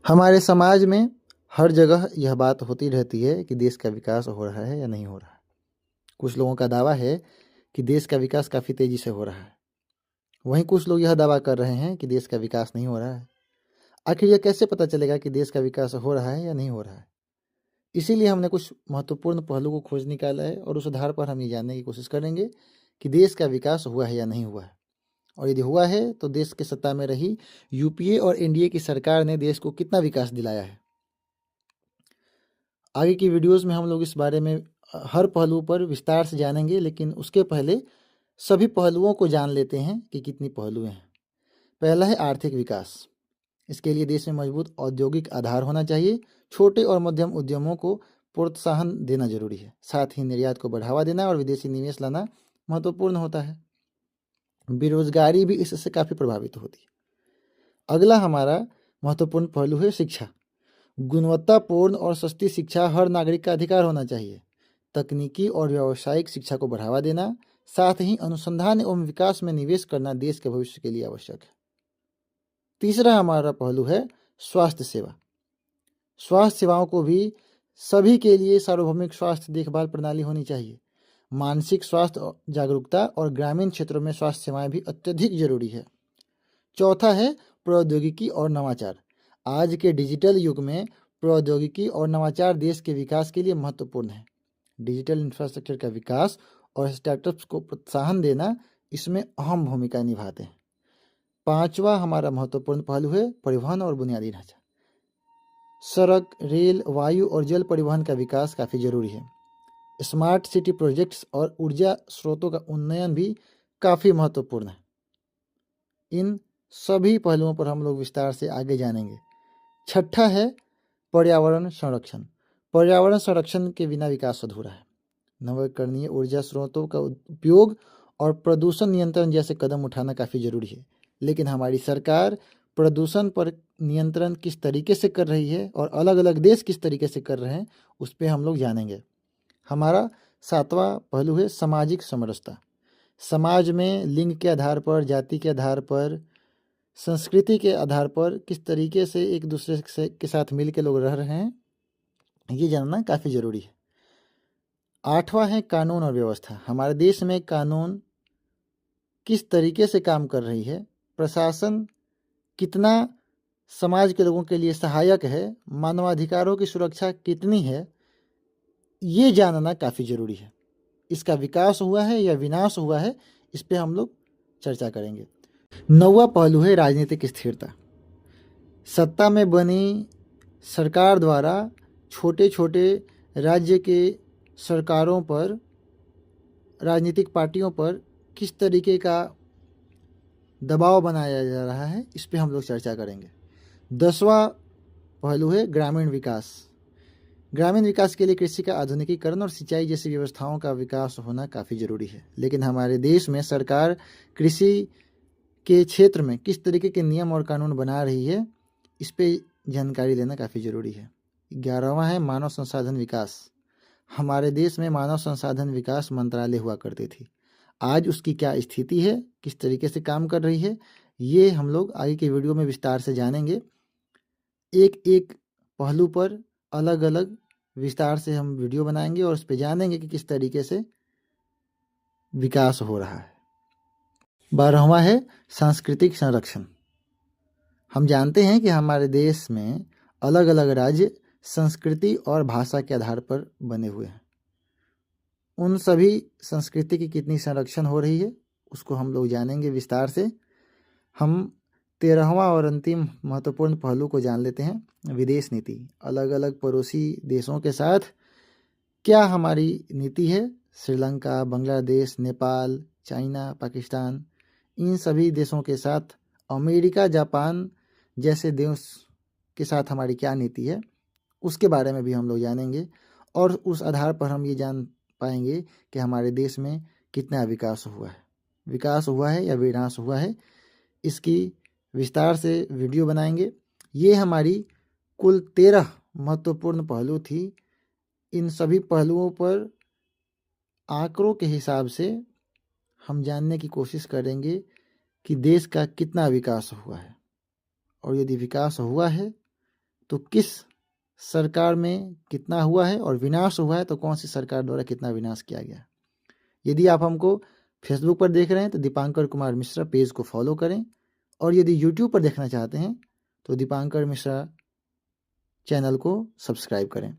हमारे समाज में हर जगह यह बात होती रहती है कि देश का विकास हो रहा है या नहीं हो रहा है। कुछ लोगों का दावा है कि देश का विकास काफ़ी तेज़ी से हो रहा है। वहीं कुछ लोग यह दावा कर रहे हैं कि देश का विकास नहीं हो रहा है। आखिर यह कैसे पता चलेगा कि देश का विकास हो रहा है या नहीं हो रहा है? इसीलिए हमने कुछ महत्वपूर्ण पहलू को खोज निकाला है और उस आधार पर हम ये जानने की कोशिश करेंगे कि देश का विकास हुआ है या नहीं हुआ है। और यदि हुआ है तो देश के सत्ता में रही यूपीए और एनडीए की सरकार ने देश को कितना विकास दिलाया है। आगे की वीडियोस में हम लोग इस बारे में हर पहलू पर विस्तार से जानेंगे, लेकिन उसके पहले सभी पहलुओं को जान लेते हैं कि कितनी पहलुएं हैं। पहला है आर्थिक विकास। इसके लिए देश में मजबूत औद्योगिक आधार होना चाहिए। छोटे और मध्यम उद्यमों को प्रोत्साहन देना जरूरी है। साथ ही निर्यात को बढ़ावा देना और विदेशी निवेश लाना महत्वपूर्ण होता है। बेरोजगारी भी इससे काफ़ी प्रभावित होती है। अगला हमारा महत्वपूर्ण पहलू है शिक्षा। गुणवत्तापूर्ण और सस्ती शिक्षा हर नागरिक का अधिकार होना चाहिए। तकनीकी और व्यावसायिक शिक्षा को बढ़ावा देना, साथ ही अनुसंधान एवं विकास में निवेश करना देश के भविष्य के लिए आवश्यक है। तीसरा हमारा पहलू है स्वास्थ्य सेवा। स्वास्थ्य सेवाओं को भी सभी के लिए सार्वभौमिक स्वास्थ्य देखभाल प्रणाली होनी चाहिए। मानसिक स्वास्थ्य जागरूकता और ग्रामीण क्षेत्रों में स्वास्थ्य सेवाएं भी अत्यधिक जरूरी है। चौथा है प्रौद्योगिकी और नवाचार। आज के डिजिटल युग में प्रौद्योगिकी और नवाचार देश के विकास के लिए महत्वपूर्ण है। डिजिटल इंफ्रास्ट्रक्चर का विकास और स्टार्टअप्स को प्रोत्साहन देना इसमें अहम भूमिका निभाते हैं। पांचवा हमारा महत्वपूर्ण पहलू है परिवहन और बुनियादी ढांचा। सड़क, रेल, वायु और जल परिवहन का विकास काफ़ी जरूरी है। स्मार्ट सिटी प्रोजेक्ट्स और ऊर्जा स्रोतों का उन्नयन भी काफ़ी महत्वपूर्ण है। इन सभी पहलुओं पर हम लोग विस्तार से आगे जानेंगे। छठा है पर्यावरण संरक्षण। पर्यावरण संरक्षण के बिना विकास अधूरा है। नवीकरणीय ऊर्जा स्रोतों का उपयोग और प्रदूषण नियंत्रण जैसे कदम उठाना काफ़ी जरूरी है। लेकिन हमारी सरकार प्रदूषण पर नियंत्रण किस तरीके से कर रही है और अलग अलग देश किस तरीके से कर रहे हैं, उस पर हम लोग जानेंगे। हमारा सातवां पहलू है सामाजिक समरसता। समाज में लिंग के आधार पर, जाति के आधार पर, संस्कृति के आधार पर किस तरीके से एक दूसरे के साथ मिल के लोग रह रहे हैं, ये जानना काफ़ी ज़रूरी है। आठवां है कानून और व्यवस्था। हमारे देश में कानून किस तरीके से काम कर रही है, प्रशासन कितना समाज के लोगों के लिए सहायक है, मानवाधिकारों की सुरक्षा कितनी है, ये जानना काफ़ी ज़रूरी है। इसका विकास हुआ है या विनाश हुआ है, इस पर हम लोग चर्चा करेंगे। नौवां पहलू है राजनीतिक स्थिरता। सत्ता में बनी सरकार द्वारा छोटे छोटे राज्य के सरकारों पर, राजनीतिक पार्टियों पर किस तरीके का दबाव बनाया जा रहा है, इस पे हम लोग चर्चा करेंगे। 10वां पहलू है ग्रामीण विकास। ग्रामीण विकास के लिए कृषि का आधुनिकीकरण और सिंचाई जैसी व्यवस्थाओं का विकास होना काफ़ी ज़रूरी है। लेकिन हमारे देश में सरकार कृषि के क्षेत्र में किस तरीके के नियम और कानून बना रही है, इस पे जानकारी लेना काफ़ी ज़रूरी है। 11वां है मानव संसाधन विकास। हमारे देश में मानव संसाधन विकास मंत्रालय हुआ करती थी। आज उसकी क्या स्थिति है, किस तरीके से काम कर रही है, ये हम लोग आगे के वीडियो में विस्तार से जानेंगे। एक एक पहलू पर अलग अलग विस्तार से हम वीडियो बनाएंगे और उस पर जानेंगे कि किस तरीके से विकास हो रहा है। 12वां है सांस्कृतिक संरक्षण। हम जानते हैं कि हमारे देश में अलग अलग राज्य संस्कृति और भाषा के आधार पर बने हुए हैं। उन सभी संस्कृति की कितनी संरक्षण हो रही है, उसको हम लोग जानेंगे विस्तार से। हम 13वां और अंतिम महत्वपूर्ण पहलू को जान लेते हैं, विदेश नीति। अलग अलग पड़ोसी देशों के साथ क्या हमारी नीति है। श्रीलंका, बांग्लादेश, नेपाल, चाइना, पाकिस्तान, इन सभी देशों के साथ, अमेरिका, जापान जैसे देश के साथ हमारी क्या नीति है, उसके बारे में भी हम लोग जानेंगे। और उस आधार पर हम ये जान पाएंगे कि हमारे देश में कितना विकास हुआ है या विनाश हुआ है। इसकी विस्तार से वीडियो बनाएंगे। ये हमारी कुल 13 महत्वपूर्ण पहलू थी। इन सभी पहलुओं पर आंकड़ों के हिसाब से हम जानने की कोशिश करेंगे कि देश का कितना विकास हुआ है। और यदि विकास हुआ है तो किस सरकार में कितना हुआ है और विनाश हुआ है तो कौन सी सरकार द्वारा कितना विनाश किया गया। यदि आप हमको फेसबुक पर देख रहे हैं तो दीपांकर कुमार मिश्रा पेज को फॉलो करें, और यदि यूट्यूब पर देखना चाहते हैं तो दीपांकर मिश्रा चैनल को सब्सक्राइब करें।